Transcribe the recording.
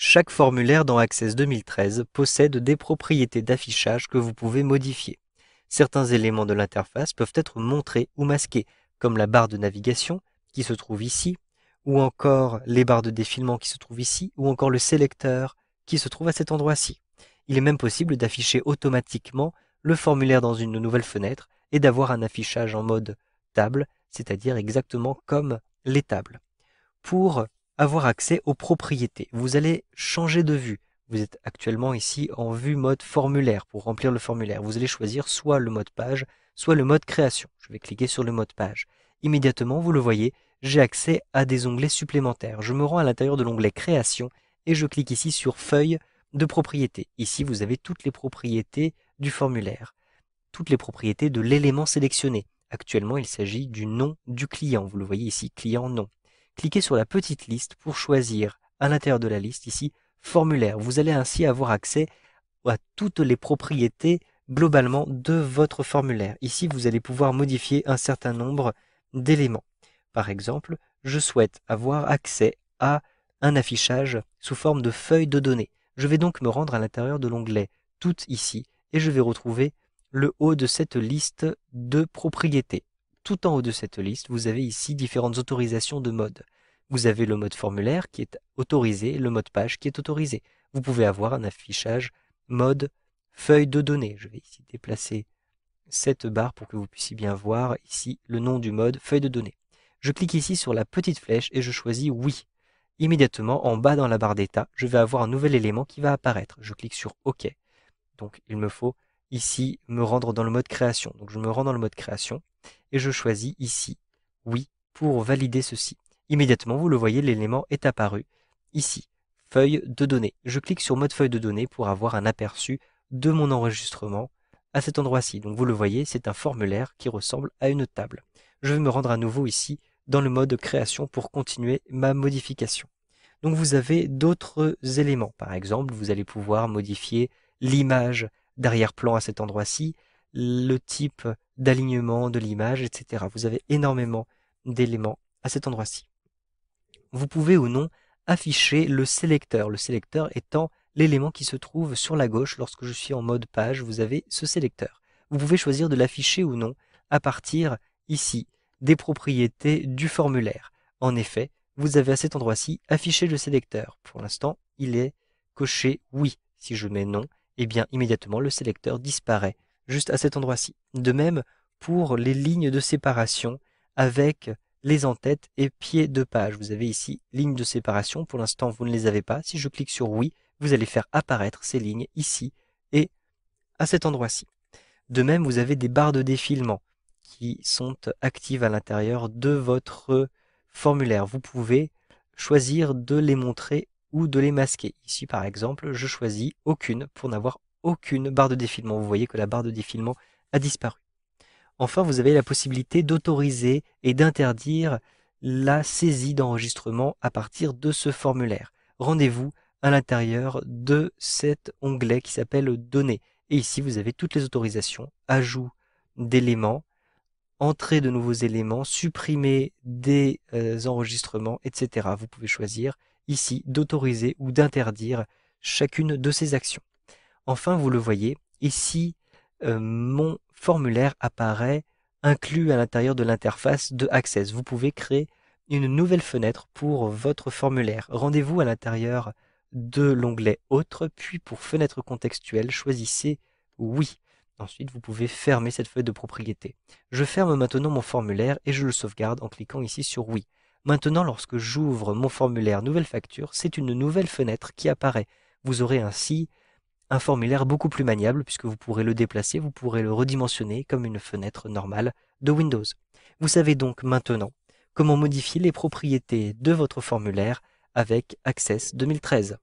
Chaque formulaire dans Access 2013 possède des propriétés d'affichage que vous pouvez modifier. Certains éléments de l'interface peuvent être montrés ou masqués, comme la barre de navigation qui se trouve ici, ou encore les barres de défilement qui se trouvent ici, ou encore le sélecteur qui se trouve à cet endroit-ci. Il est même possible d'afficher automatiquement le formulaire dans une nouvelle fenêtre et d'avoir un affichage en mode table, c'est-à-dire exactement comme les tables. Pour avoir accès aux propriétés, vous allez changer de vue. Vous êtes actuellement ici en vue mode formulaire pour remplir le formulaire. Vous allez choisir soit le mode page, soit le mode création. Je vais cliquer sur le mode page. Immédiatement, vous le voyez, j'ai accès à des onglets supplémentaires. Je me rends à l'intérieur de l'onglet création et je clique ici sur feuille de propriétés. Ici, vous avez toutes les propriétés du formulaire, toutes les propriétés de l'élément sélectionné. Actuellement, il s'agit du nom du client. Vous le voyez ici, client nom. Cliquez sur la petite liste pour choisir à l'intérieur de la liste ici formulaire. Vous allez ainsi avoir accès à toutes les propriétés globalement de votre formulaire. Ici, vous allez pouvoir modifier un certain nombre d'éléments. Par exemple, je souhaite avoir accès à un affichage sous forme de feuille de données. Je vais donc me rendre à l'intérieur de l'onglet Tout ici et je vais retrouver le haut de cette liste de propriétés. Tout en haut de cette liste, vous avez ici différentes autorisations de mode. Vous avez le mode formulaire qui est autorisé, le mode page qui est autorisé. Vous pouvez avoir un affichage mode feuille de données. Je vais ici déplacer cette barre pour que vous puissiez bien voir ici le nom du mode feuille de données. Je clique ici sur la petite flèche et je choisis oui. Immédiatement, en bas dans la barre d'état, je vais avoir un nouvel élément qui va apparaître. Je clique sur OK. Donc il me faut ici me rendre dans le mode création. Donc je me rends dans le mode création et je choisis ici oui pour valider ceci. Immédiatement, vous le voyez, l'élément est apparu ici, feuille de données. Je clique sur mode feuille de données pour avoir un aperçu de mon enregistrement à cet endroit-ci. Donc vous le voyez, c'est un formulaire qui ressemble à une table. Je vais me rendre à nouveau ici dans le mode création pour continuer ma modification. Donc vous avez d'autres éléments. Par exemple, vous allez pouvoir modifier l'image d'arrière-plan à cet endroit-ci, le type d'alignement de l'image, etc. Vous avez énormément d'éléments à cet endroit-ci. Vous pouvez ou non afficher le sélecteur étant l'élément qui se trouve sur la gauche lorsque je suis en mode page, vous avez ce sélecteur. Vous pouvez choisir de l'afficher ou non à partir ici des propriétés du formulaire. En effet, vous avez à cet endroit-ci affiché le sélecteur. Pour l'instant, il est coché oui. Si je mets non, eh bien immédiatement le sélecteur disparaît juste à cet endroit-ci. De même pour les lignes de séparation avec les en-têtes et pieds de page. Vous avez ici lignes de séparation. Pour l'instant, vous ne les avez pas. Si je clique sur oui, vous allez faire apparaître ces lignes ici et à cet endroit-ci. De même, vous avez des barres de défilement qui sont actives à l'intérieur de votre formulaire. Vous pouvez choisir de les montrer ou de les masquer. Ici, par exemple, je choisis aucune pour n'avoir aucune barre de défilement. Vous voyez que la barre de défilement a disparu. Enfin, vous avez la possibilité d'autoriser et d'interdire la saisie d'enregistrement à partir de ce formulaire. Rendez-vous à l'intérieur de cet onglet qui s'appelle Données. Et ici, vous avez toutes les autorisations, ajout d'éléments, entrée de nouveaux éléments, supprimer des enregistrements, etc. Vous pouvez choisir ici d'autoriser ou d'interdire chacune de ces actions. Enfin, vous le voyez, ici, mon formulaire apparaît inclus à l'intérieur de l'interface de Access. Vous pouvez créer une nouvelle fenêtre pour votre formulaire. Rendez-vous à l'intérieur de l'onglet Autres, puis pour Fenêtre contextuelle, choisissez Oui. Ensuite, vous pouvez fermer cette feuille de propriété. Je ferme maintenant mon formulaire et je le sauvegarde en cliquant ici sur Oui. Maintenant, lorsque j'ouvre mon formulaire Nouvelle facture, c'est une nouvelle fenêtre qui apparaît. Vous aurez ainsi un formulaire beaucoup plus maniable puisque vous pourrez le déplacer, vous pourrez le redimensionner comme une fenêtre normale de Windows. Vous savez donc maintenant comment modifier les propriétés de votre formulaire avec Access 2013.